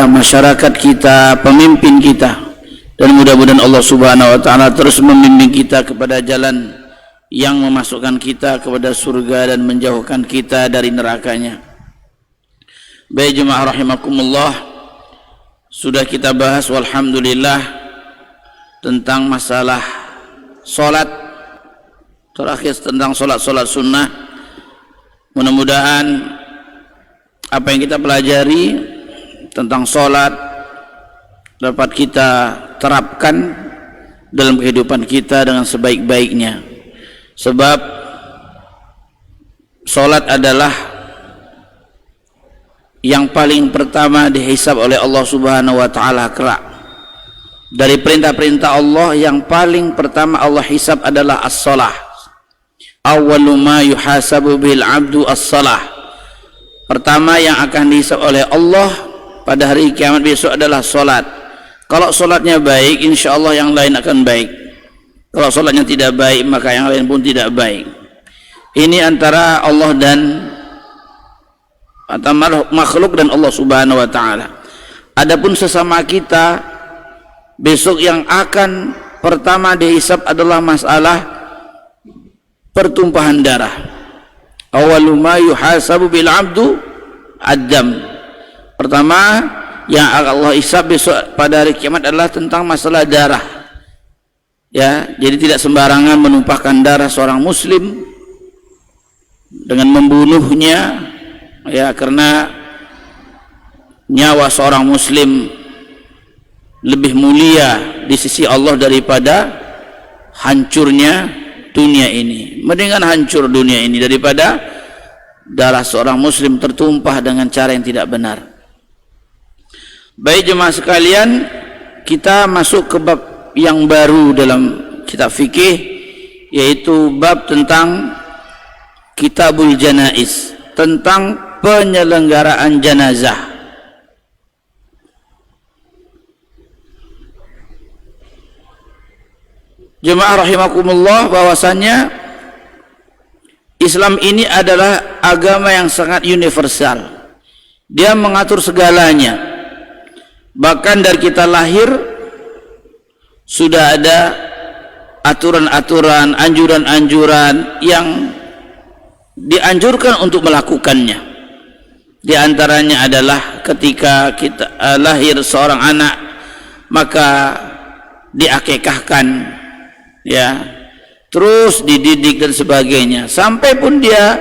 masyarakat kita, pemimpin kita, dan mudah-mudahan Allah Subhanahu wa taala terus membimbing kita kepada jalan yang memasukkan kita kepada surga dan menjauhkan kita dari nerakanya. Baik jemaah rahimakumullah, sudah kita bahas walhamdulillah tentang masalah salat, terakhir tentang salat sunnah. Mudah-mudahan apa yang kita pelajari tentang salat dapat kita terapkan dalam kehidupan kita dengan sebaik-baiknya, sebab salat adalah yang paling pertama dihisab oleh Allah Subhanahu wa taala kelak. Dari perintah-perintah Allah yang paling pertama Allah hisab adalah as-salah. Awwalu ma yuhasabu bil 'abdu as-salah. Pertama yang akan dihisab oleh Allah pada hari kiamat besok adalah salat. Kalau salatnya baik, insya Allah yang lain akan baik. Kalau salatnya tidak baik, maka yang lain pun tidak baik. Ini antara Allah dan antara makhluk dan Allah Subhanahu wa taala. Adapun sesama kita, besok yang akan pertama dihisab adalah masalah pertumpahan darah. Awwalu ma yuhasabu bil 'abdu ad-dam. Pertama yang Allah hisab besok pada hari kiamat adalah tentang masalah darah. Ya, jadi tidak sembarangan menumpahkan darah seorang muslim dengan membunuhnya, ya, karena nyawa seorang muslim lebih mulia di sisi Allah daripada hancurnya dunia ini. Mendingan hancur dunia ini daripada darah seorang muslim tertumpah dengan cara yang tidak benar. Baik jemaah sekalian, kita masuk ke bab yang baru dalam kitab fikih, yaitu bab tentang Kitabul Janaiz, tentang penyelenggaraan jenazah. Jemaah rahimakumullah, bahwasannya Islam ini adalah agama yang sangat universal. Dia mengatur segalanya. Bahkan dari kita lahir sudah ada aturan-aturan, anjuran-anjuran yang dianjurkan untuk melakukannya. Di antaranya adalah ketika kita lahir seorang anak, maka diakikahkan, ya, terus dididik dan sebagainya, sampai pun dia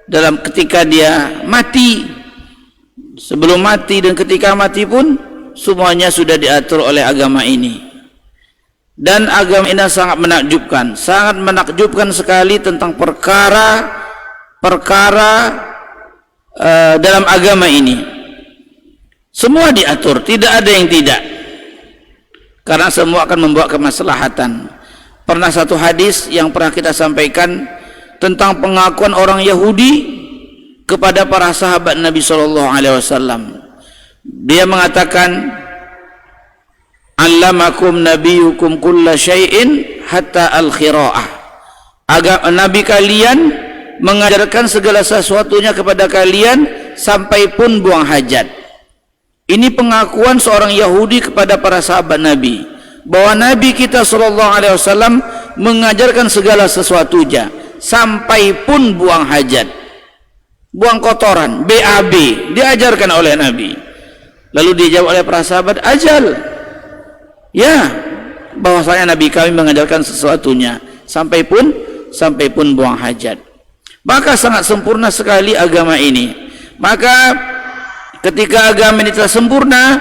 dalam ketika dia mati, sebelum mati dan ketika mati pun semuanya sudah diatur oleh agama ini. Dan agama ini sangat menakjubkan sekali tentang perkara dalam agama ini. Semua diatur, tidak ada yang tidak, karena semua akan membawa kemaslahatan. Pernah satu hadis yang pernah kita sampaikan tentang pengakuan orang Yahudi kepada para sahabat Nabi SAW. Dia mengatakan, "Allamakum nabiyukum kulla syai'in hatta al-khira'ah." Nabi kalian mengajarkan segala sesuatunya kepada kalian sampai pun buang hajat. Ini pengakuan seorang Yahudi kepada para sahabat Nabi, bahwa Nabi kita SAW mengajarkan segala sesuatunya sampai pun buang hajat, buang kotoran, BAB diajarkan oleh Nabi. Lalu dijawab oleh para sahabat, ajal, ya, bahwasanya Nabi kami mengajarkan sesuatunya sampai pun buang hajat. Maka sangat sempurna sekali agama ini. Maka ketika agama ini telah sempurna,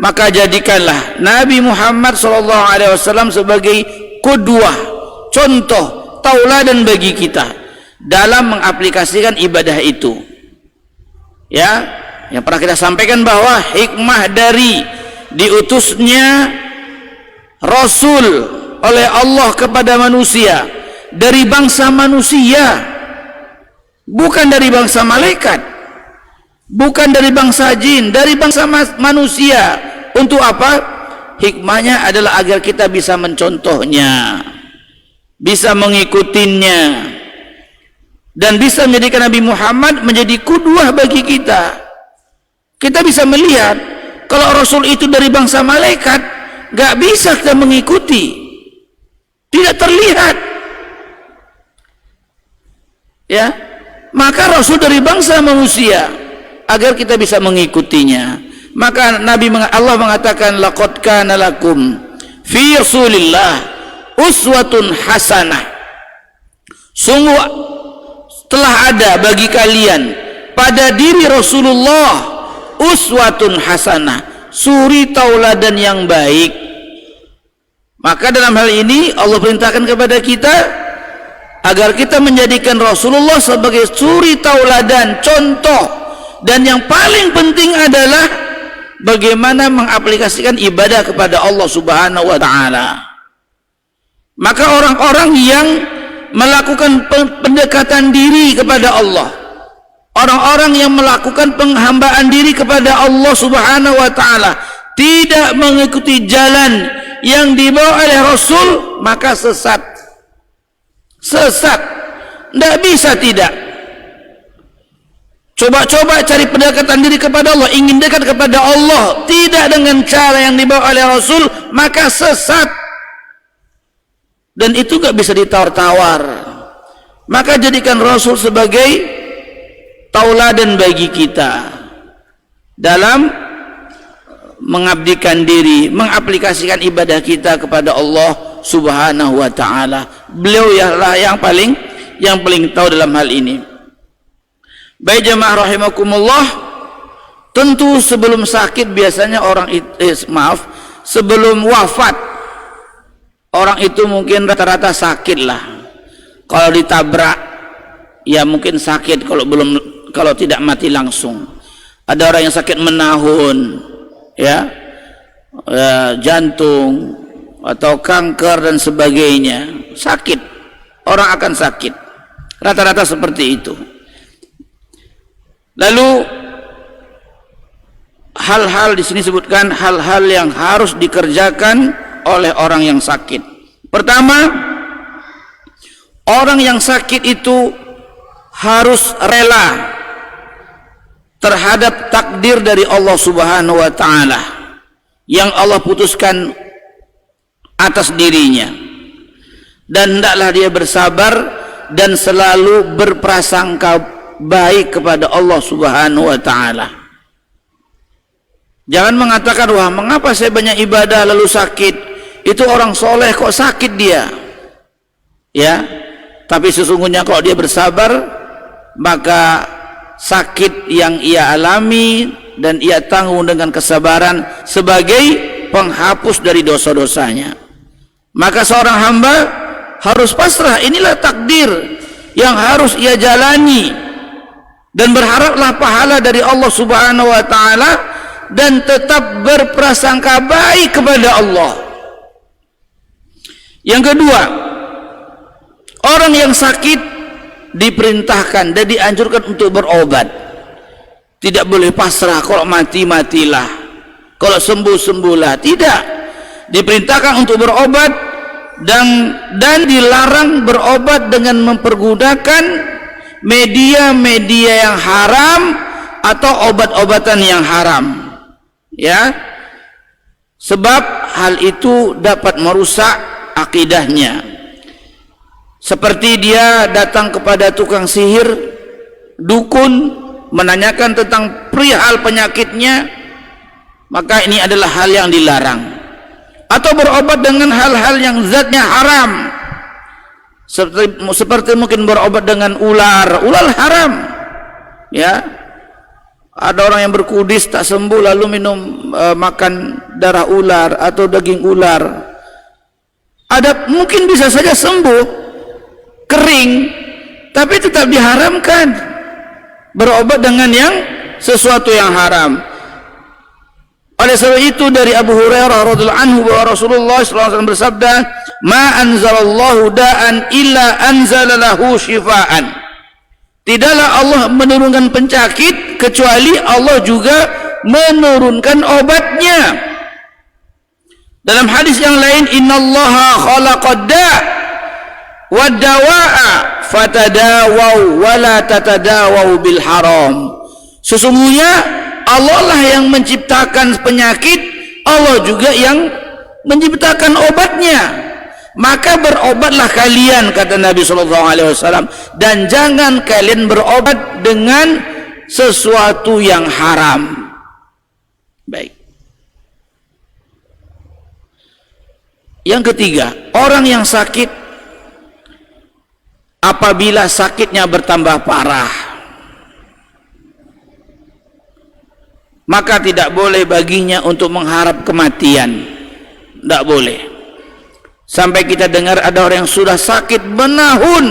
maka jadikanlah Nabi Muhammad SAW sebagai qudwah, contoh, tauladan bagi kita dalam mengaplikasikan ibadah itu. Ya, yang pernah kita sampaikan bahwa hikmah dari diutusnya Rasul oleh Allah kepada manusia dari bangsa manusia, bukan dari bangsa malaikat, bukan dari bangsa jin, dari bangsa manusia. Untuk apa? Hikmahnya adalah agar kita bisa mencontohnya, bisa mengikutinya, dan bisa menjadikan Nabi Muhammad menjadi qudwah bagi kita. Kita bisa melihat Kalau Rasul itu dari bangsa malaikat, gak bisa kita mengikuti, tidak terlihat, ya. Maka Rasul dari bangsa manusia agar kita bisa mengikutinya. Maka Allah mengatakan, laqad kana lakum fi Rasulillah uswatun hasanah. Sungguh telah ada bagi kalian pada diri Rasulullah uswatun hasanah, suri tauladan yang baik. Maka dalam hal ini Allah perintahkan kepada kita agar kita menjadikan Rasulullah sebagai suri tauladan, contoh, dan yang paling penting adalah bagaimana mengaplikasikan ibadah kepada Allah Subhanahu wa taala. Maka orang-orang yang melakukan pendekatan diri kepada Allah, orang-orang yang melakukan penghambaan diri kepada Allah Subhanahu wa taala, tidak mengikuti jalan yang dibawa oleh Rasul, maka sesat. Tidak bisa tidak. Coba-coba cari pendekatan diri kepada Allah, ingin dekat kepada Allah tidak dengan cara yang dibawa oleh Rasul, maka sesat. Dan itu gak bisa ditawar-tawar. Maka jadikan Rasul sebagai tauladan bagi kita dalam mengabdikan diri, mengaplikasikan ibadah kita kepada Allah Subhanahu wa taala. Beliau lah yang paling tahu dalam hal ini. Baik jemaah rahimakumullah, tentu sebelum sakit biasanya sebelum wafat orang itu mungkin rata-rata sakit lah. Kalau ditabrak ya mungkin sakit, kalau tidak mati langsung. Ada orang yang sakit menahun, ya, jantung atau kanker dan sebagainya, sakit, orang akan sakit, rata-rata seperti itu. Lalu hal-hal di sini sebutkan hal-hal yang harus dikerjakan oleh orang yang sakit. Pertama, orang yang sakit itu harus rela terhadap takdir dari Allah Subhanahu wa taala yang Allah putuskan atas dirinya, dan hendaklah dia bersabar dan selalu berprasangka baik kepada Allah Subhanahu wa taala. Jangan mengatakan, wah mengapa saya banyak ibadah lalu sakit, itu orang soleh kok sakit dia, ya. Tapi sesungguhnya kalau dia bersabar, maka sakit yang ia alami dan ia tanggung dengan kesabaran sebagai penghapus dari dosa-dosanya. Maka seorang hamba harus pasrah, inilah takdir yang harus ia jalani, dan berharaplah pahala dari Allah Subhanahu wa taala, dan tetap berprasangka baik kepada Allah. Yang kedua, orang yang sakit diperintahkan dan dianjurkan untuk berobat. Tidak boleh pasrah, kalau mati matilah, kalau sembuh sembuhlah. Tidak, diperintahkan untuk berobat, dan dilarang berobat dengan mempergunakan media-media yang haram atau obat-obatan yang haram, ya, sebab hal itu dapat merusak akidahnya. Seperti dia datang kepada tukang sihir, dukun, menanyakan tentang perihal penyakitnya, maka ini adalah hal yang dilarang. Atau berobat dengan hal-hal yang zatnya haram, seperti mungkin berobat dengan ular haram, ya. Ada orang yang berkudis tak sembuh lalu minum makan darah ular atau daging ular. Ada mungkin bisa saja sembuh kering, tapi tetap diharamkan berobat dengan yang sesuatu yang haram. Oleh sebab itu dari Abu Hurairah radhiyallahu anhu bahwa Rasulullah SAW bersabda, "Ma anzalallahu da'an illa anzalalahu shifaan." Tidaklah Allah menurunkan penyakit kecuali Allah juga menurunkan obatnya. Dalam hadis yang lain, "Innallaha khalaqad da' wa dawa'a fatadawau wa la tatadawau bil haram." Sesungguhnya Allah lah yang menciptakan penyakit, Allah juga yang menciptakan obatnya. Maka berobatlah kalian, kata Nabi SAW, dan jangan kalian berobat dengan sesuatu yang haram. Baik. Yang ketiga, orang yang sakit, apabila sakitnya bertambah parah, maka tidak boleh baginya untuk mengharap kematian. Tidak boleh. Sampai kita dengar ada orang yang sudah sakit menahun,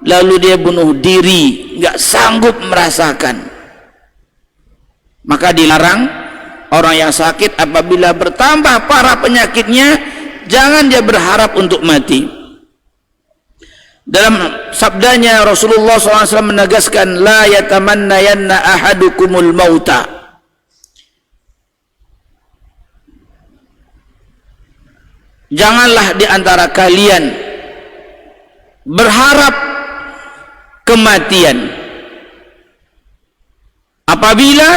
lalu dia bunuh diri, nggak sanggup merasakan. Maka dilarang orang yang sakit apabila bertambah parah penyakitnya, jangan dia berharap untuk mati. Dalam sabdanya Rasulullah SAW menegaskan, la yatamannayanna ahadukumul mauta. Janganlah di antara kalian berharap kematian apabila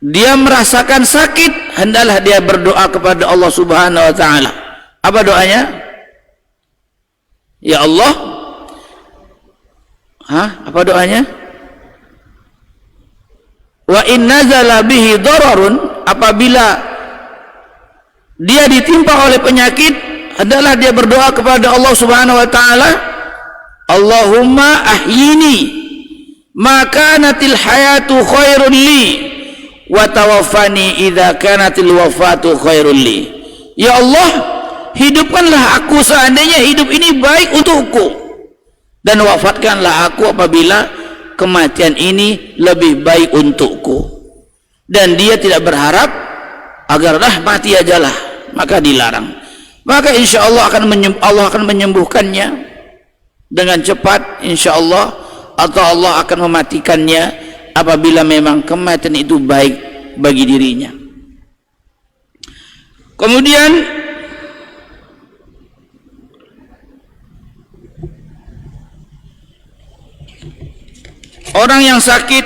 dia merasakan sakit. Hendaklah dia berdoa kepada Allah Subhanahu wa taala. Apa doanya? Ya Allah, apa doanya? Wa in nazala bihi dararun, apabila dia ditimpa oleh penyakit, hendaklah dia berdoa kepada Allah Subhanahu wa taala, Allahumma ahyini ma kanatil hayatu khairun li wa tawaffani idza kanatil wafatu khairun li. Ya Allah, hidupkanlah aku seandainya hidup ini baik untukku, dan wafatkanlah aku apabila kematian ini lebih baik untukku. Dan dia tidak berharap agar mati ajalah, maka dilarang. Maka insya Allah Allah akan menyembuhkannya dengan cepat, insya Allah, atau Allah akan mematikannya apabila memang kematian itu baik bagi dirinya. Kemudian orang yang sakit,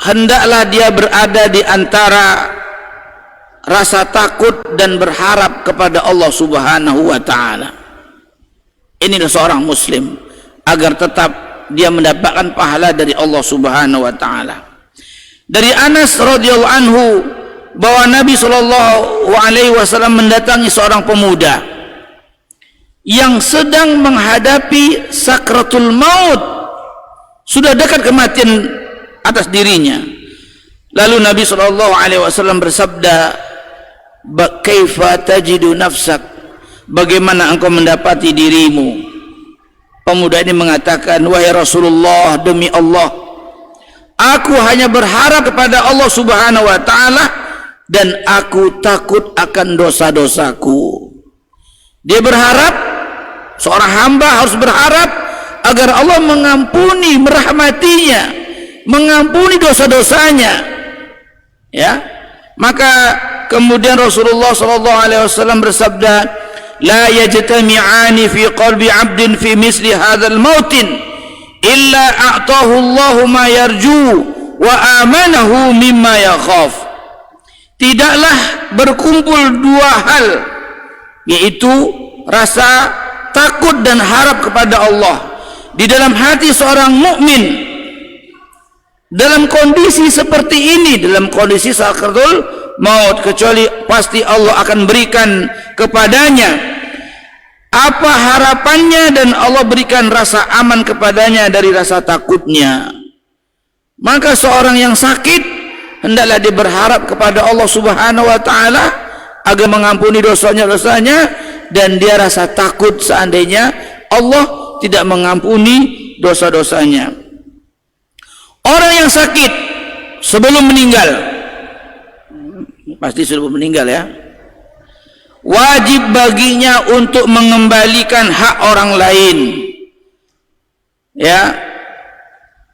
hendaklah dia berada di antara rasa takut dan berharap kepada Allah Subhanahu wa taala. Inilah seorang muslim, agar tetap dia mendapatkan pahala dari Allah Subhanahu wa taala. Dari Anas radhiyallahu anhu bahwa Nabi sallallahu alaihi wasallam mendatangi seorang pemuda yang sedang menghadapi sakratul maut, sudah dekat kematian atas dirinya. Lalu Nabi sallallahu alaihi wasallam bersabda, kaifa tajidu nafsak, bagaimana engkau mendapati dirimu? Pemuda ini mengatakan, wahai Rasulullah, demi Allah, aku hanya berharap kepada Allah Subhanahu wa taala dan aku takut akan dosa-dosaku. Dia berharap, seorang hamba harus berharap agar Allah mengampuni, merahmatinya, mengampuni dosa-dosanya. Ya, maka kemudian Rasulullah SAW bersabda, la yajtami'ani fi qalbi 'abdin fi misli hadzal mautin illa a'tahu Allahu ma yarju wa amanahu mimma yakhaf. Tidaklah berkumpul dua hal, yaitu rasa takut dan harap kepada Allah di dalam hati seorang mukmin dalam kondisi seperti ini, dalam kondisi sakratul maut, kecuali pasti Allah akan berikan kepadanya apa harapannya, dan Allah berikan rasa aman kepadanya dari rasa takutnya. Maka seorang yang sakit hendaklah dia berharap kepada Allah Subhanahu wa taala agar mengampuni dosanya, dan dia rasa takut seandainya Allah tidak mengampuni dosa-dosanya. Orang yang sakit sebelum meninggal, pasti sebelum meninggal ya, wajib baginya untuk mengembalikan hak orang lain, ya,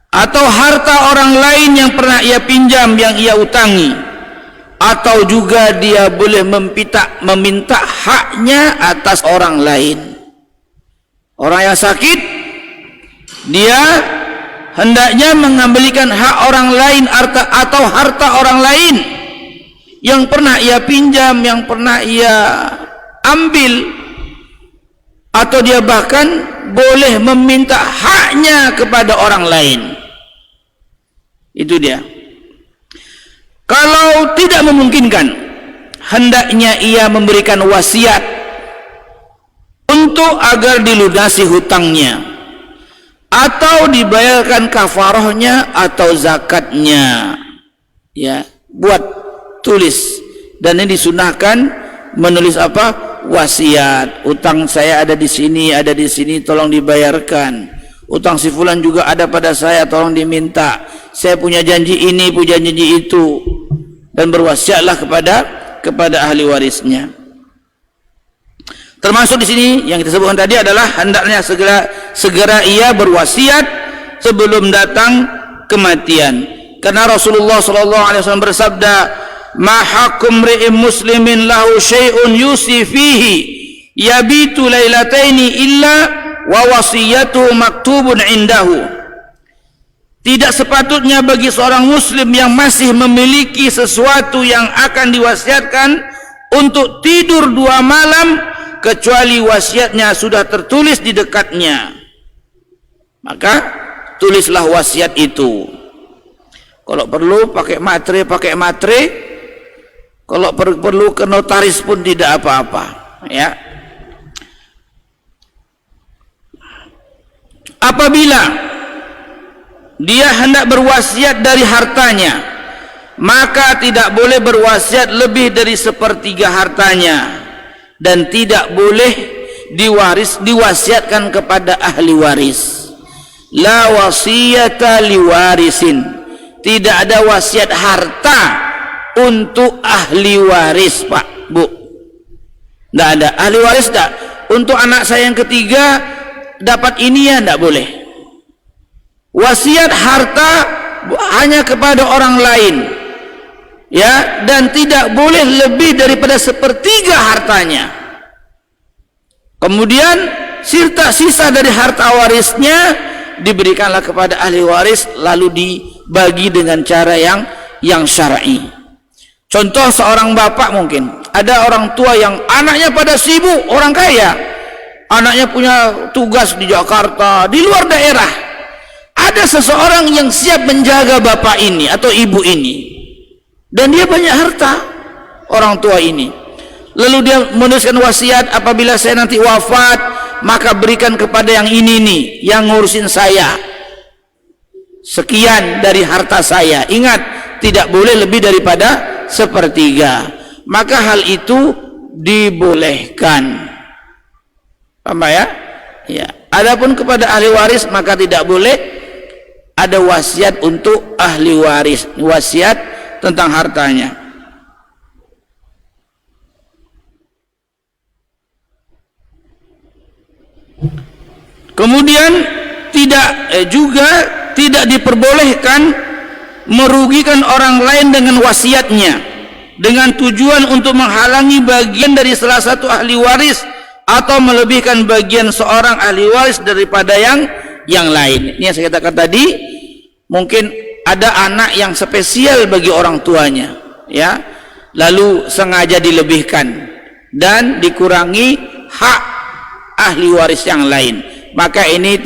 atau harta orang lain yang pernah ia pinjam, yang ia utangi, atau juga dia boleh meminta haknya atas orang lain. Orang yang sakit, dia hendaknya mengembalikan hak orang lain atau harta orang lain yang pernah ia pinjam, yang pernah ia ambil, atau dia bahkan boleh meminta haknya kepada orang lain. Itu dia. Kalau tidak memungkinkan, hendaknya ia memberikan wasiat untuk agar dilunasi hutangnya, atau dibayarkan kafarahnya atau zakatnya. Ya, buat tulis. Dan ini disunahkan menulis apa? Wasiat. Utang saya ada di sini, tolong dibayarkan. Utang si fulan juga ada pada saya, tolong diminta. Saya punya janji ini, punya janji itu. Dan berwasiatlah kepada ahli warisnya. Termasuk di sini yang kita sebutkan tadi adalah hendaknya segera ia berwasiat sebelum datang kematian. Karena Rasulullah SAW bersabda, "Ma haqqu imri'in muslimin lahu syai'un yusi fihi yabitu lailataini illa wa wasiyatuhu maktubun indahu." Tidak sepatutnya bagi seorang muslim yang masih memiliki sesuatu yang akan diwasiatkan untuk tidur 2 malam kecuali wasiatnya sudah tertulis di dekatnya. Maka tulislah wasiat itu. Kalau perlu pakai matre. Kalau perlu ke notaris pun tidak apa-apa, ya. Apabila dia hendak berwasiat dari hartanya, maka tidak boleh berwasiat lebih dari 1/3 hartanya, dan tidak boleh diwasiatkan kepada ahli waris. La wasiyata liwarisin. Tidak ada wasiat harta untuk ahli waris, Pak, Bu. Tidak ada. Ahli waris tidak. Untuk anak saya yang ketiga dapat ini, ya tidak boleh. Wasiat harta hanya kepada orang lain, ya, dan tidak boleh lebih daripada 1/3 hartanya. Kemudian sisa dari harta warisnya diberikanlah kepada ahli waris, lalu dibagi dengan cara yang syar'i. Contoh, seorang bapak, mungkin ada orang tua yang anaknya pada sibuk, orang kaya, anaknya punya tugas di Jakarta, di luar daerah. Ada seseorang yang siap menjaga bapak ini atau ibu ini, dan dia banyak harta, orang tua ini. Lalu dia menuliskan wasiat, apabila saya nanti wafat, maka berikan kepada yang ini nih, yang ngurusin saya, sekian dari harta saya. Ingat, tidak boleh lebih daripada 1/3. Maka hal itu dibolehkan. Paham ya? Ya. Adapun kepada ahli waris, maka tidak boleh ada wasiat untuk ahli waris, wasiat tentang hartanya. Kemudian tidak diperbolehkan merugikan orang lain dengan wasiatnya, dengan tujuan untuk menghalangi bagian dari salah satu ahli waris atau melebihkan bagian seorang ahli waris daripada yang lain. Ini yang saya katakan tadi, mungkin ada anak yang spesial bagi orang tuanya, ya, lalu sengaja dilebihkan dan dikurangi hak ahli waris yang lain. Maka ini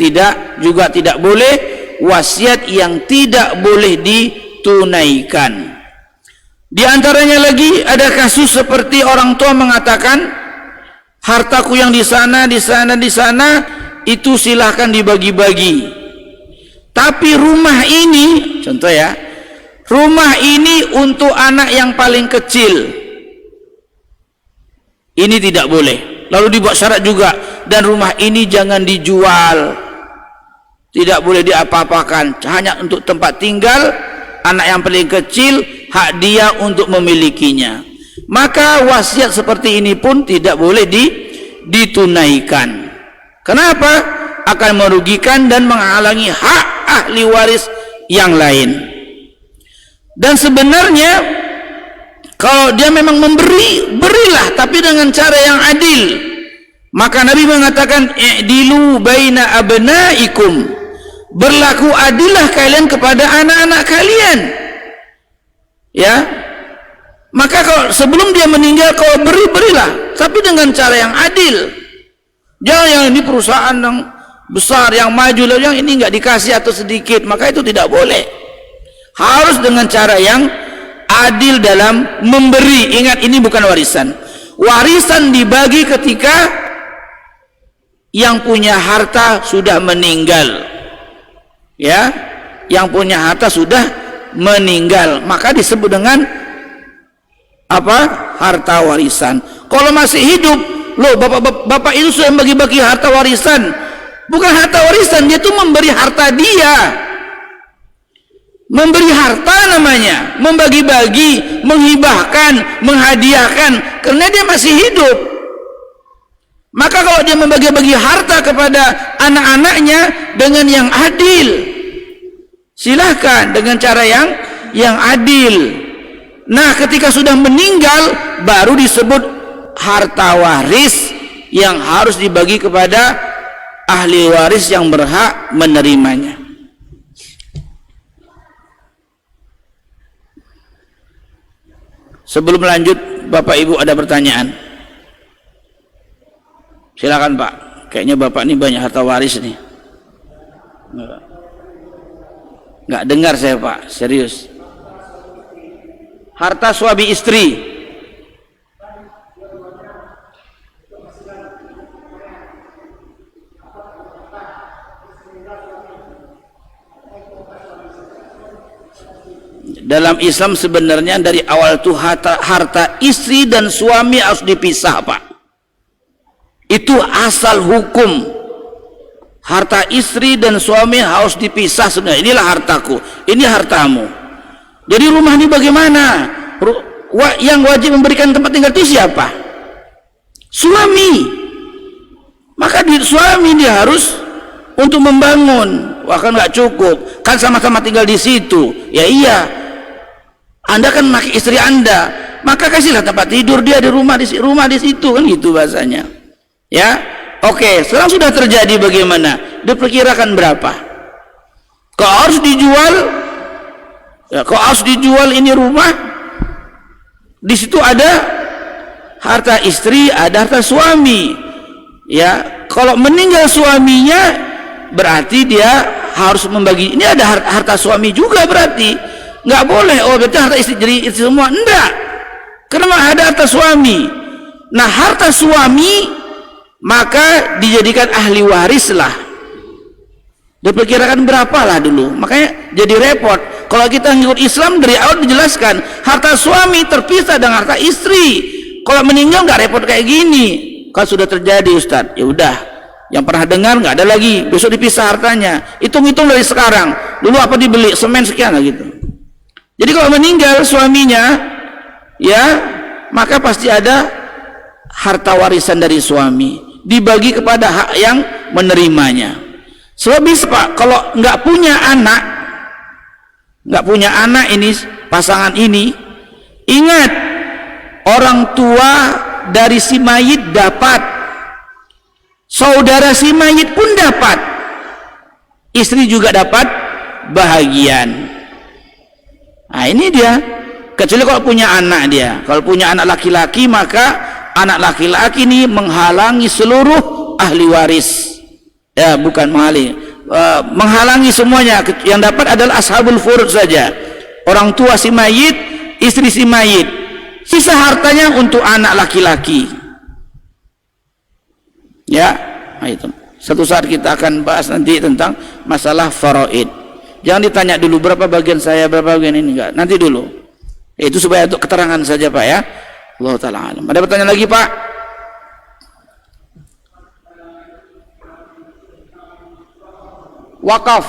juga tidak boleh, wasiat yang tidak boleh ditunaikan. Di antaranya lagi ada kasus seperti orang tua mengatakan, hartaku yang di sana itu silahkan dibagi-bagi, tapi rumah ini, contoh ya, rumah ini untuk anak yang paling kecil, ini tidak boleh. Lalu dibuat syarat juga, dan rumah ini jangan dijual, tidak boleh diapa-apakan, hanya untuk tempat tinggal anak yang paling kecil, hak dia untuk memilikinya. Maka wasiat seperti ini pun tidak boleh ditunaikan. Kenapa? Akan merugikan dan menghalangi hak ahli waris yang lain. Dan sebenarnya kalau dia memang memberi, berilah, tapi dengan cara yang adil. Maka Nabi mengatakan, i'dilu baina abnaikum, berlaku adillah kalian kepada anak-anak kalian. Ya, maka kalau sebelum dia meninggal kau berilah, tapi dengan cara yang adil. Jangan yang ini perusahaan yang besar, yang maju, yang ini nggak dikasih atau sedikit, maka itu tidak boleh. Harus dengan cara yang adil dalam memberi. Ingat, ini bukan warisan. Warisan dibagi ketika yang punya harta sudah meninggal. Ya, yang punya harta sudah meninggal, maka disebut dengan apa? Harta warisan. Kalau masih hidup, loh bapak itu sudah bagi-bagi harta warisan. Bukan harta warisan, dia itu memberi harta dia. Memberi harta namanya, membagi-bagi, menghibahkan, menghadiahkan, karena dia masih hidup. Maka kalau dia membagi-bagi harta kepada anak-anaknya dengan yang adil, silahkan dengan cara yang adil. Nah, ketika sudah meninggal baru disebut harta waris yang harus dibagi kepada ahli waris yang berhak menerimanya. Sebelum lanjut, Bapak Ibu ada pertanyaan? Silakan Pak. Kayaknya Bapak ini banyak harta waris nih. Nggak dengar saya Pak, serius. Harta suami istri. Dalam Islam sebenarnya dari awal itu harta istri dan suami harus dipisah Pak. Itu asal hukum. Harta istri dan suami harus dipisah sebenarnya. Inilah hartaku, ini hartamu. Jadi rumah ini bagaimana? Yang wajib memberikan tempat tinggal itu siapa? Suami. Maka suami dia harus untuk membangun. Wah, kan nggak cukup, kan sama-sama tinggal di situ. Ya iya, Anda kan pakai istri Anda, maka kasihlah tempat tidur dia di rumah di situ, kan gitu bahasanya. Ya, oke. Sekarang sudah terjadi, bagaimana? Diperkirakan berapa? Kau harus dijual, ya, kau harus dijual ini rumah. Di situ ada harta istri, ada harta suami. Ya, kalau meninggal suaminya, berarti dia harus membagi. Ini ada harta suami juga berarti. Nggak boleh. Oh, berarti harta istri jadi istri semua. Enggak. Karena ada harta suami. Nah, harta suami maka dijadikan ahli waris lah. Diperkirakan berapa lah dulu. Makanya jadi repot. Kalau kita ngikut Islam dari awal dijelaskan harta suami terpisah dengan harta istri. Kalau meninggal nggak repot kayak gini. Kalau sudah terjadi Ustadz, ya udah. Yang pernah dengar nggak ada lagi. Besok dipisah hartanya. Hitung-hitung dari sekarang. Dulu apa dibeli semen sekian lah gitu. Jadi kalau meninggal suaminya, ya maka pasti ada harta warisan dari suami. Dibagi kepada hak yang menerimanya. Sebab bisa Pak, kalau nggak punya anak ini, pasangan ini, ingat orang tua dari si mayit dapat, saudara si mayit pun dapat, istri juga dapat bahagian. Nah ini dia, kecuali kalau punya anak dia. Kalau punya anak laki-laki, maka anak laki-laki ini menghalangi seluruh ahli waris. Ya, bukan menghalangi semuanya. Yang dapat adalah ashabul furud saja. Orang tua si mayit, istri si mayit. Sisa hartanya untuk anak laki-laki. Ya, nah itu. Satu saat kita akan bahas nanti tentang masalah faraid. Jangan ditanya dulu berapa bagian saya, berapa bagian ini, enggak. Nanti dulu. Itu supaya untuk keterangan saja Pak ya. Allah Ta'ala alam. Ada pertanyaan lagi Pak? Wakaf,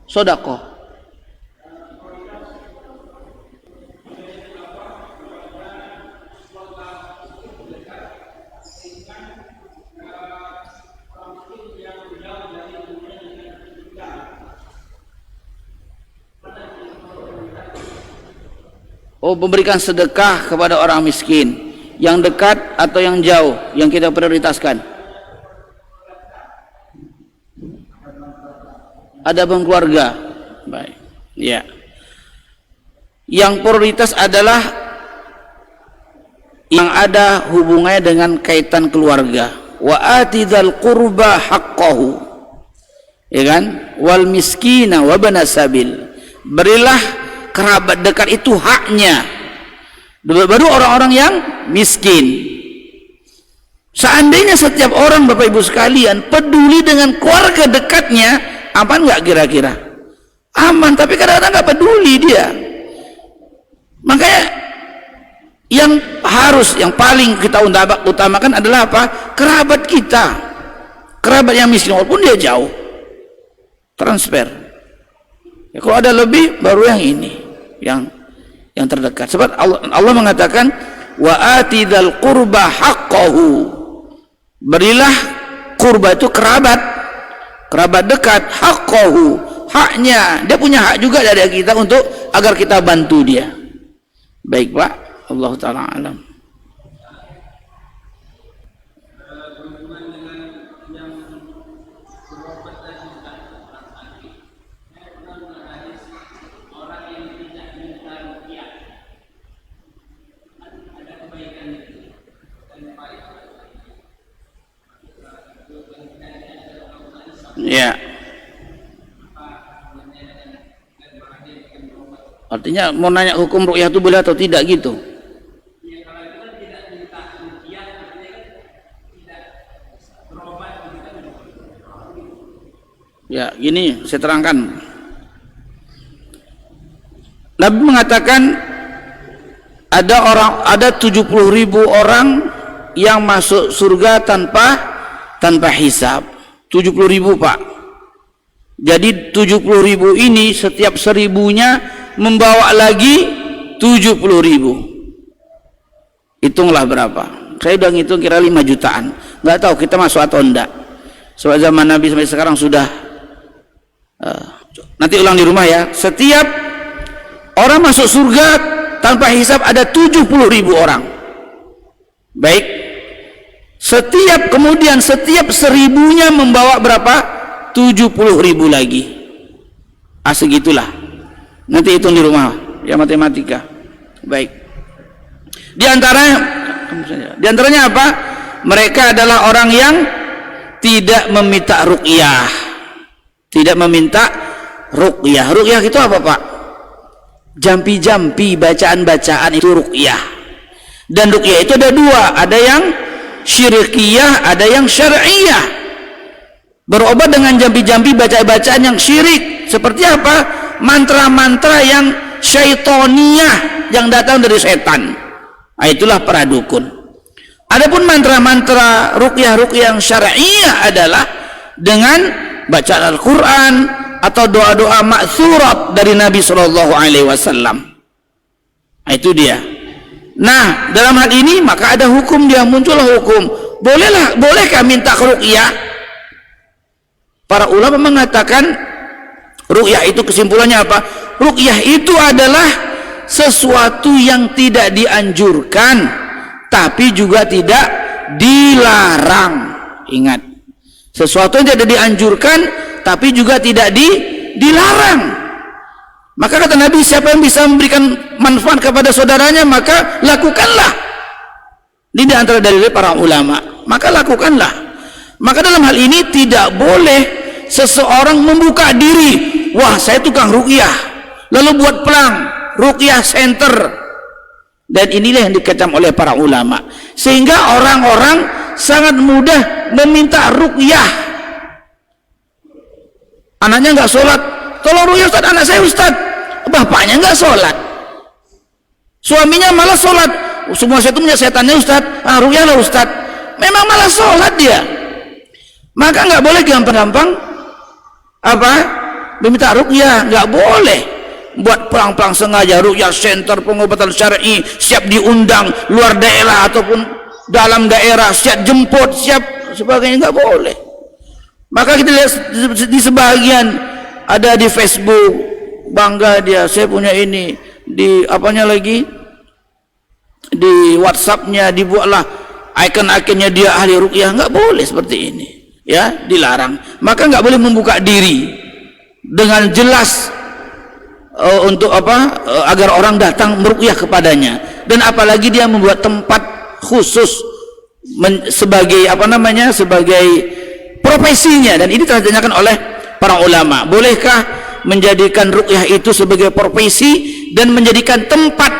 sedekah. Oh, memberikan sedekah kepada orang miskin yang dekat atau yang jauh yang kita prioritaskan. adab keluarga. Baik. Ya. Yang prioritas adalah yang ada hubungannya dengan kaitan keluarga. Wa atidzal qurba haqqahu. Ya kan? Wal miskina wa banasabil. Berilah kerabat dekat itu haknya. Baru orang-orang yang miskin. Seandainya setiap orang Bapak Ibu sekalian peduli dengan keluarga dekatnya, aman nggak kira-kira? Aman, tapi kadang-kadang nggak peduli dia. Makanya yang paling kita utamakan adalah apa? Kerabat kita, kerabat yang miskin walaupun dia jauh, transfer. Ya, kalau ada lebih baru yang ini, yang terdekat. Sebab Allah mengatakan wa atidzal qurba haqqahu. Berilah kurba itu kerabat dekat, haqqahu, haknya. Dia punya hak juga dari kita untuk agar kita bantu dia. Baik Pak, Allah taala alam. Ya. Artinya mau nanya hukum ruqyah itu boleh atau tidak gitu. Ya, gini saya terangkan. Nabi mengatakan ada 70.000 orang yang masuk surga tanpa hisab. 70.000 Pak. Jadi 70.000 ini setiap 1.000-nya membawa lagi 70.000. Hitunglah berapa. Saya udah ngitung kira 5 jutaan. Nggak tahu kita masuk atau enggak. Sebab zaman Nabi sampai sekarang sudah. Nanti ulang di rumah ya. Setiap orang masuk surga tanpa hisab ada 70.000 orang. Baik. Setiap 1.000-nya membawa berapa? 70.000 lagi. Segitulah. Nanti hitung di rumah ya, matematika. Baik. Di antaranya apa? Mereka adalah orang yang tidak meminta ruqyah. Tidak meminta ruqyah. Ruqyah itu apa Pak? Jampi-jampi, bacaan-bacaan itu ruqyah. Dan ruqyah itu ada dua, ada yang syirikiyah, ada yang syar'iyah. Berobat dengan jampi-jampi bacaan-bacaan yang syirik. Seperti apa? Mantra-mantra yang syaitoniyah, yang datang dari setan. Nah, itulah para dukun. Adapun mantra-mantra ruqyah-ruqyah yang syar'iyah adalah dengan bacaan Al-Quran atau doa-doa ma'thurat dari Nabi SAW. Nah, itu dia. Nah, dalam hal ini maka ada hukum, dia muncullah hukum. Bolehkah minta ruqyah? Para ulama mengatakan ruqyah itu kesimpulannya apa? Ruqyah itu adalah sesuatu yang tidak dianjurkan tapi juga tidak dilarang. Ingat, sesuatu yang tidak dianjurkan tapi juga tidak dilarang. Maka kata Nabi, siapa yang bisa memberikan manfaat kepada saudaranya maka lakukanlah. Ini di antara dalil para ulama. Maka lakukanlah. Maka dalam hal ini tidak boleh seseorang membuka diri, wah saya tukang ruqyah, lalu buat pelang ruqyah center. Dan inilah yang dikecam oleh para ulama, sehingga orang-orang sangat mudah meminta ruqyah. Anaknya nggak sholat, tolong ruqyah Ustaz, anak saya Ustaz. Bapaknya nggak sholat, suaminya malah sholat. Semua saya itu punya setannya Ustaz, ruqyah lah Ustaz. Memang malah sholat dia. Maka nggak boleh gampang-gampang meminta ruqyah, nggak boleh. Buat pelang-pelang sengaja ruqyah center, pengobatan syar'i, siap diundang luar daerah ataupun dalam daerah, siap jemput, siap sebagainya, nggak boleh. Maka kita lihat di sebagian ada di Facebook, bangga dia, saya punya ini, di apanya lagi, di WhatsAppnya dibuatlah icon-iconnya dia ahli ruqyah. Nggak boleh seperti ini ya, dilarang. Maka nggak boleh membuka diri dengan jelas untuk apa? Agar orang datang meruqyah kepadanya. Dan apalagi dia membuat tempat khusus sebagai apa namanya? Sebagai profesinya, dan ini telah ditanyakan oleh para ulama. Bolehkah menjadikan ruqyah itu sebagai profesi dan menjadikan tempat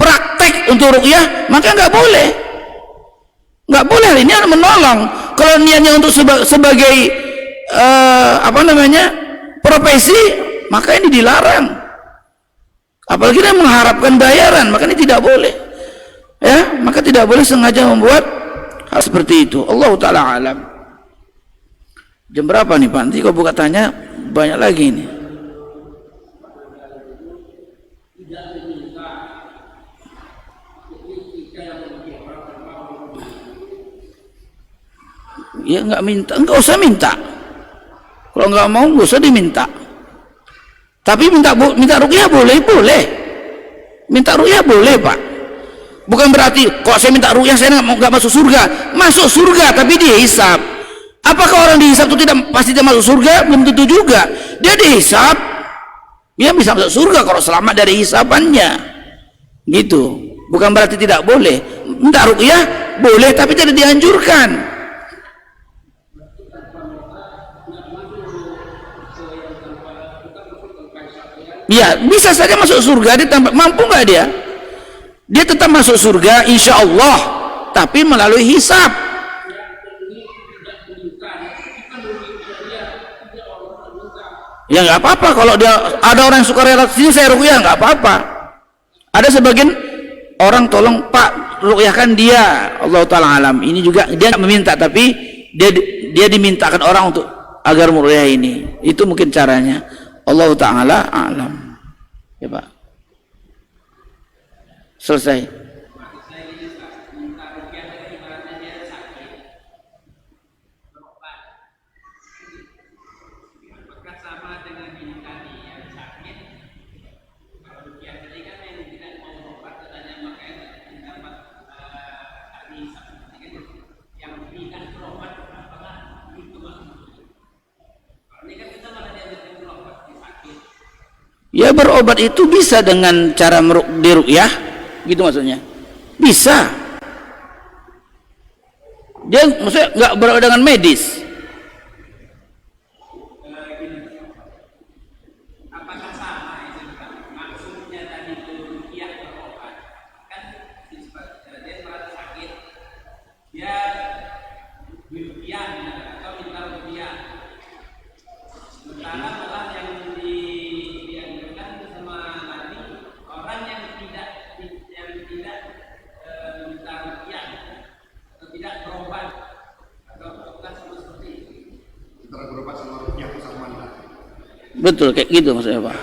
praktek untuk ruqyah? Maka nggak boleh. Nggak boleh, ini menolong. Kalau niatnya untuk sebagai apa namanya? Profesi, maka ini dilarang. Apalagi dia mengharapkan bayaran, maka ini tidak boleh. Ya, maka tidak boleh sengaja membuat hal seperti itu. Allah taala alam. Jam berapa nih Pak? Nanti kalau buka tanya banyak lagi ini. Ya nggak minta, nggak usah minta. Kalau nggak mau nggak usah diminta. Tapi minta ruqyah boleh. Minta ruqyah boleh Pak. Bukan berarti kalau saya minta ruqyah saya nggak masuk surga. Masuk surga tapi dihisab. Apakah orang dihisab itu tidak pasti dia masuk surga? Belum tentu juga. Dia dihisab, dia bisa masuk surga kalau selamat dari hisabannya. Gitu. Bukan berarti tidak boleh. Minta ruqyah boleh tapi tidak dianjurkan. Ya, bisa saja masuk surga. Dia mampu nggak dia? Dia tetap masuk surga, insya Allah, tapi melalui hisab. Ya nggak apa-apa kalau dia ada orang yang suka rela sini saya ruqyah, nggak apa-apa. Ada sebagian orang tolong Pak ruqyahkan dia, Allah taala alam. Ini juga dia nggak meminta tapi dia dimintakan orang untuk agar ruqyah ini. Itu mungkin caranya. Allah taala alam. Ya Pak. Selesai. Ya berobat itu bisa dengan cara diruqyah, gitu maksudnya. Bisa. Dia maksudnya nggak berobat dengan medis. Apakah sama itu maksudnya tadi itu ruqyah berobat? Kan dia merasa sakit, dia ruqyah atau minta ruqyah. Sementara malah yang betul kayak gitu maksudnya Pak.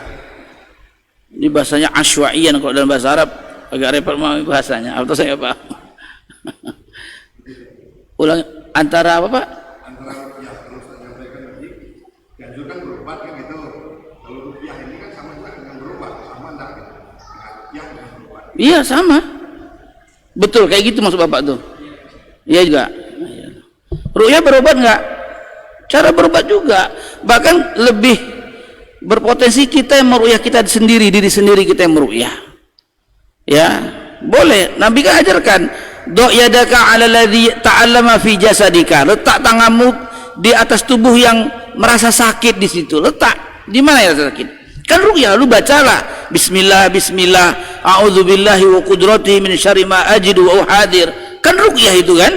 Ini bahasanya asywa'iyan, kalau dalam bahasa Arab agak repot bahasanya. Atau saya Pak. Ulang antara apa Pak? Antara ruqyah terus menyampaikan tadi dianjurkan berobat kan gitu. Kalau ruqyah ini kan sama dengan berobat, sama enggak gitu. Ruqyah dengan berobat. Iya sama. Betul kayak gitu maksud Bapak tuh. Iya juga. Ruqyah berobat enggak? Cara berobat juga. Bahkan lebih berpotensi kita yang meruqyah kita sendiri, diri sendiri kita yang meruqyah. Ya, boleh. Nabi kan ajarkan, do yadaka 'ala alladhi ta'allama fi jasadika. Letak tanganmu di atas tubuh yang merasa sakit di situ. Letak. Di mana ya sakit? Kan ruqyah, lu bacalah bismillah bismillah a'udzubillahi wa qudratihi min syarri ma ajidu wa uhadir. Kan ruqyah itu kan?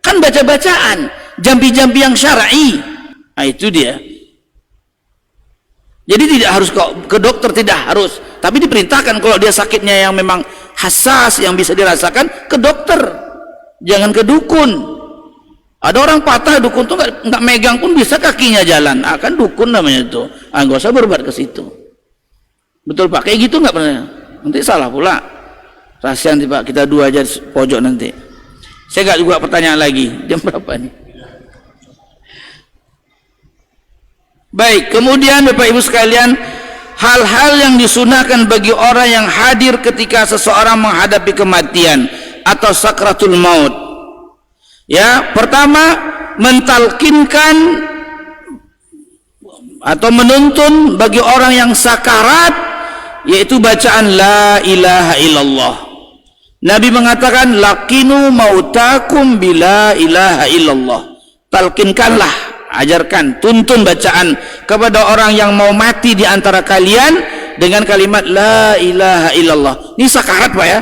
Kan baca-bacaan, jambi-jambi yang syar'i. Nah, itu dia. Jadi tidak harus ke dokter, tidak harus, tapi diperintahkan kalau dia sakitnya yang memang hassas yang bisa dirasakan ke dokter, jangan ke dukun. Ada orang patah, dukun tuh nggak megang pun bisa kakinya jalan, kan dukun namanya itu. Nggak usah berobat ke situ. Betul Pak, kayak gitu nggak pernah? Nanti salah pula. Rahasia nanti Pak, kita dua aja pojok nanti. Saya nggak juga pertanyaan lagi, jam berapa nih? Baik, kemudian Bapak Ibu sekalian, hal-hal yang disunahkan bagi orang yang hadir ketika seseorang menghadapi kematian atau sakratul maut. Ya, pertama mentalkinkan atau menuntun bagi orang yang sakarat, yaitu bacaan la ilaha illallah. Nabi mengatakan laqinu mautakum bila ilaha illallah. Talkinkanlah, ajarkan, tuntun bacaan kepada orang yang mau mati di antara kalian dengan kalimat la ilaha illallah. Ini sakarat Pak ya,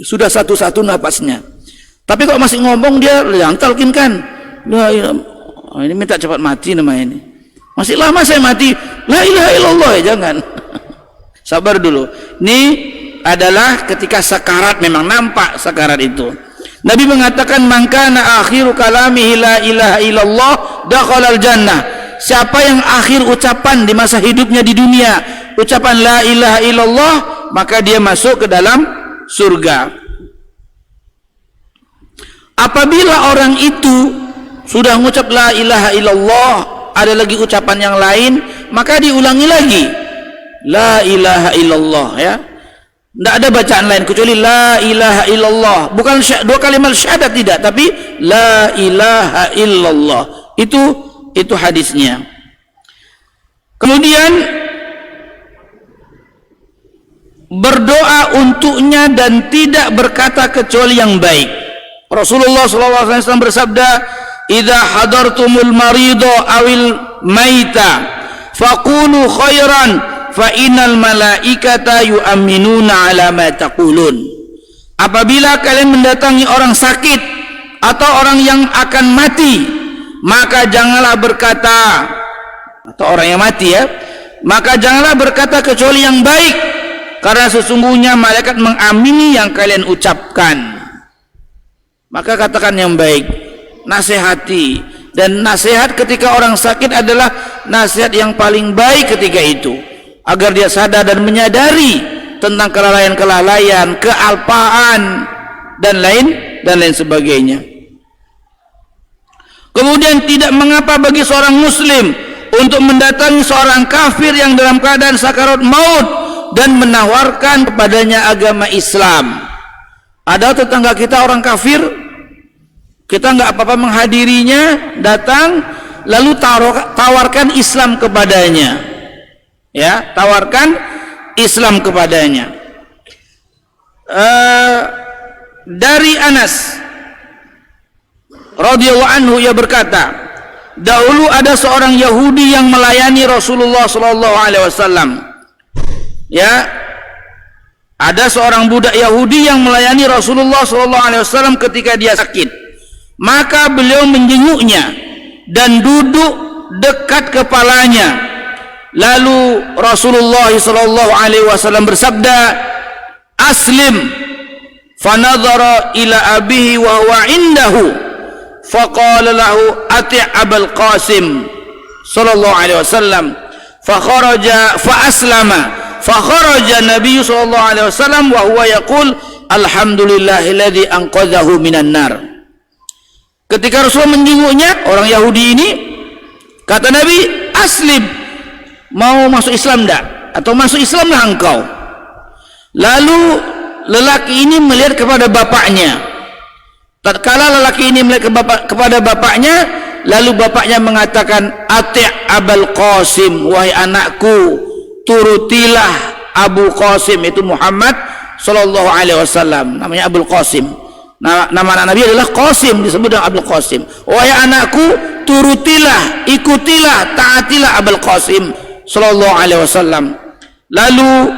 sudah satu-satu napasnya, tapi kok masih ngomong dia, yang talkinkan la ilaha. Oh, ini minta cepat mati namanya ini. Masih lama saya mati, la ilaha illallah ya, jangan. Sabar dulu. Ini adalah ketika sakarat, memang nampak sakarat itu. Nabi mengatakan man kana akhiru kalamihi la ilaha illallah dakhalal jannah. Siapa yang akhir ucapan di masa hidupnya di dunia ucapan la ilaha illallah, maka dia masuk ke dalam surga. Apabila orang itu sudah mengucap la ilaha illallah, ada lagi ucapan yang lain, maka diulangi lagi la ilaha illallah ya. Tidak ada bacaan lain kecuali la ilaha illallah. Bukan dua kalimat syahadat, tidak, tapi la ilaha illallah. Itu hadisnya. Kemudian berdoa untuknya dan tidak berkata kecuali yang baik. Rasulullah SAW bersabda, "Idza hadartumul marido awil maita faqulu khairan fa innal malaikata yu'minuna ala ma taqulun." Apabila kalian mendatangi orang sakit atau orang yang akan mati, maka janganlah berkata, atau orang yang mati ya, maka janganlah berkata kecuali yang baik, karena sesungguhnya malaikat mengamini yang kalian ucapkan. Maka katakan yang baik, nasihati, dan nasihat ketika orang sakit adalah nasihat yang paling baik ketika itu, agar dia sadar dan menyadari tentang kelalaian-kelalaian, kealpaan dan lain sebagainya. Kemudian tidak mengapa bagi seorang muslim untuk mendatangi seorang kafir yang dalam keadaan sakarat maut dan menawarkan kepadanya agama Islam. Ada tetangga kita orang kafir, kita nggak apa-apa menghadirinya, datang lalu tawarkan Islam kepadanya, ya, tawarkan Islam kepadanya. Dari Anas radhiyallahu anhu, ia berkata, dahulu ada seorang Yahudi yang melayani Rasulullah sallallahu alaihi wasallam. Ya, ada seorang budak Yahudi yang melayani Rasulullah sallallahu alaihi wasallam ketika dia sakit. Maka beliau menjenguknya dan duduk dekat kepalanya. Lalu Rasulullah sallallahu alaihi wasallam bersabda, "Aslim." Fanadhara ila abihi wa huwa indahu. Faqala lahu ati' Abul Qasim sallallahu alaihi wasallam. Fakharaja fa aslama. Fakharaja Nabi sallallahu alaihi wasallam wa huwa yaqul alhamdulillahilladzi anqadhahu minan nar. Ketika Rasulullah menjenguknya, orang Yahudi ini, kata Nabi, "Aslim." Mau masuk Islam enggak? Atau masuk Islamlah engkau. Lalu lelaki ini melihat kepada bapaknya. Tatkala lelaki ini melihat kepada bapaknya, lalu bapaknya mengatakan, "Ati' Abul Qasim." Wahai anakku, turutilah Abu Qasim, itu Muhammad sallallahu alaihi wasallam, namanya Abul Qasim. Nama anak Nabi adalah Qasim, disebut dengan Abul Qasim. Wahai anakku, turutilah, ikutilah, taatilah Abul Qasim sallallahu alaihi wasallam. Lalu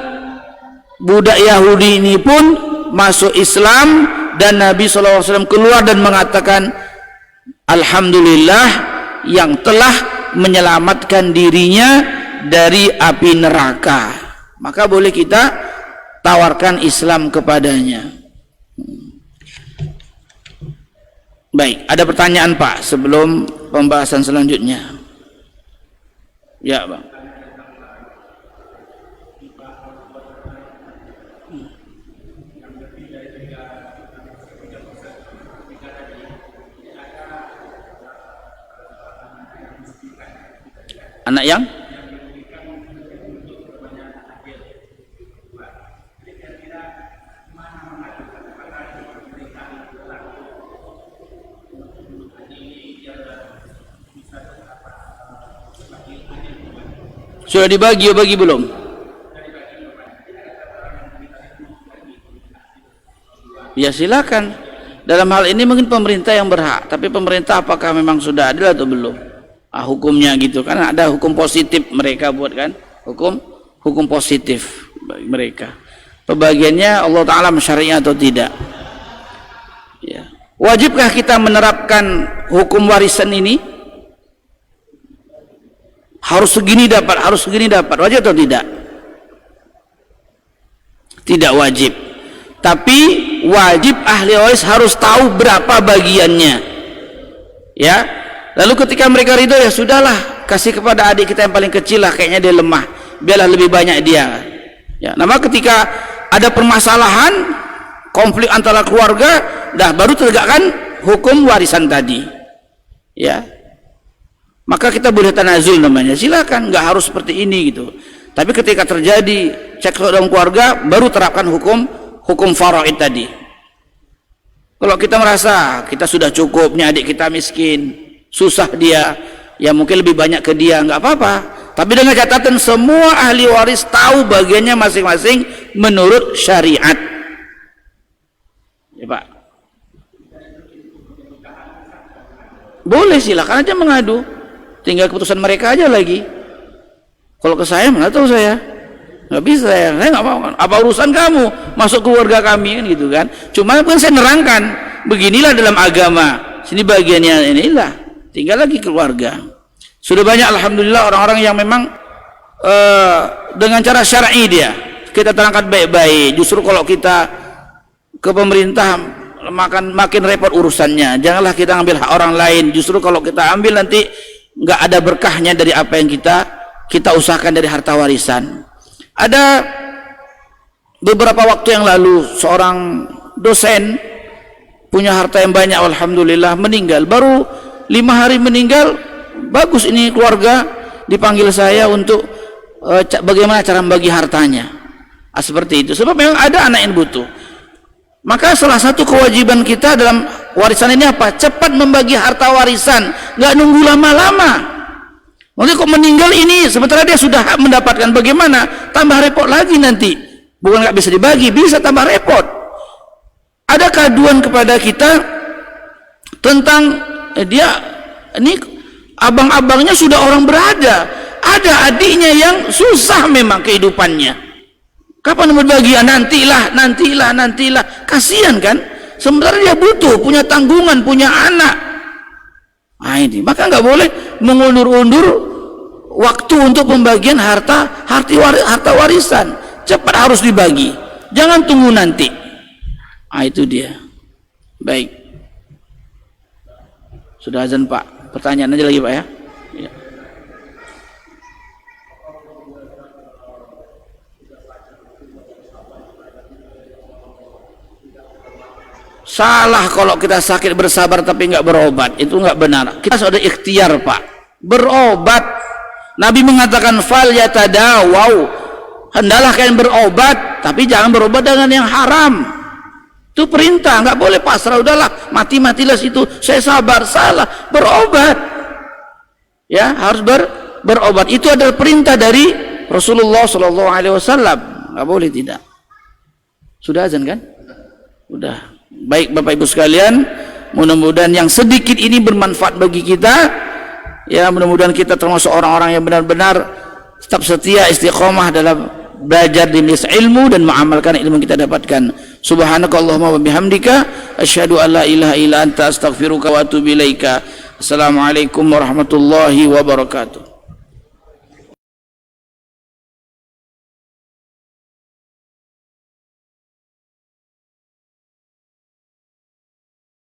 budak Yahudi ini pun masuk Islam, dan Nabi sallallahu alaihi wasallam keluar dan mengatakan, alhamdulillah yang telah menyelamatkan dirinya dari api neraka. Maka boleh kita tawarkan Islam kepadanya. Baik, ada pertanyaan Pak sebelum pembahasan selanjutnya? Ya Bang. Anak yang Sudah dibagi, bagi belum? Ya silakan. Dalam hal ini mungkin pemerintah yang berhak, tapi pemerintah apakah memang sudah adil atau belum? Hukumnya gitu kan, ada hukum positif mereka buat kan, hukum positif bagi mereka. Pembagiannya Allah Ta'ala mensyariatkan atau tidak. Ya. Wajibkah kita menerapkan hukum warisan ini? Harus segini dapat, wajib atau tidak? Tidak wajib. Tapi wajib ahli waris harus tahu berapa bagiannya. Ya. Lalu ketika mereka ridho, ya sudahlah, kasih kepada adik kita yang paling kecil lah, kayaknya dia lemah, biarlah lebih banyak dia. Ya, nama ketika ada permasalahan, konflik antara keluarga, dah baru tegakkan hukum warisan tadi. Ya. Maka kita boleh tanazul namanya, silakan, nggak harus seperti ini gitu. Tapi ketika terjadi cekcok dalam keluarga, baru terapkan hukum faraid tadi. Kalau kita merasa kita sudah cukupnya, adik kita miskin, susah dia, ya mungkin lebih banyak ke dia, nggak apa-apa. Tapi dengan catatan semua ahli waris tahu bagiannya masing-masing menurut syariat. Ya Pak. Boleh, silakan aja mengadu. Tinggal keputusan mereka aja lagi. Kalau ke saya, nggak tahu saya. Nggak bisa saya nggak mau. Apa urusan kamu masuk keluarga kami kan gitu kan? Cuma kan saya nerangkan, beginilah dalam agama. Sini bagiannya inilah. Tinggal lagi keluarga. Sudah banyak alhamdulillah orang-orang yang memang dengan cara syar'i dia. Kita terangkan baik-baik. Justru kalau kita ke pemerintah makin repot urusannya. Janganlah kita ambil hak orang lain. Justru kalau kita ambil nanti nggak ada berkahnya dari apa yang kita usahakan dari harta warisan. Ada beberapa waktu yang lalu seorang dosen punya harta yang banyak, alhamdulillah, meninggal. Baru 5 hari meninggal, bagus ini keluarga dipanggil saya untuk bagaimana cara membagi hartanya. Seperti itu. Sebab memang ada anak yang butuh. Maka salah satu kewajiban kita dalam warisan ini apa? Cepat membagi harta warisan, nggak nunggu lama-lama. Nanti kok meninggal ini, sementara dia sudah mendapatkan, bagaimana? Tambah repot lagi nanti. Bukan nggak bisa dibagi, bisa tambah repot. Ada keaduan kepada kita tentang dia ini abang-abangnya sudah orang berada, ada adiknya yang susah memang kehidupannya. Kapan berbagi? Nantilah. Kasihan kan? Sementara dia butuh, punya tanggungan, punya anak. Ini maka nggak boleh mengundur-undur waktu untuk pembagian harta warisan. Cepat harus dibagi, jangan tunggu nanti. Itu dia. Baik, sudah azan Pak, pertanyaan aja lagi Pak ya. Salah kalau kita sakit bersabar tapi nggak berobat, itu nggak benar. Kita sudah ikhtiar Pak, berobat. Nabi mengatakan fal yatadawau, hendaklah kalian berobat, tapi jangan berobat dengan yang haram. Itu perintah, nggak boleh pasrah, udahlah matilah situ, saya sabar. Salah, berobat. Ya, harus berobat. Itu adalah perintah dari Rasulullah SAW. Nggak boleh tidak. Sudah azan kan? Udah. Baik Bapak Ibu sekalian, mudah-mudahan yang sedikit ini bermanfaat bagi kita. Ya, mudah-mudahan kita termasuk orang-orang yang benar-benar tetap setia, istiqomah dalam belajar di majelis ilmu dan mengamalkan ilmu yang kita dapatkan. Subhanakallahumma wa bihamdika asyhadu an la ilaha illa anta astaghfiruka wa atubu ilaika. Assalamualaikum warahmatullahi wabarakatuh.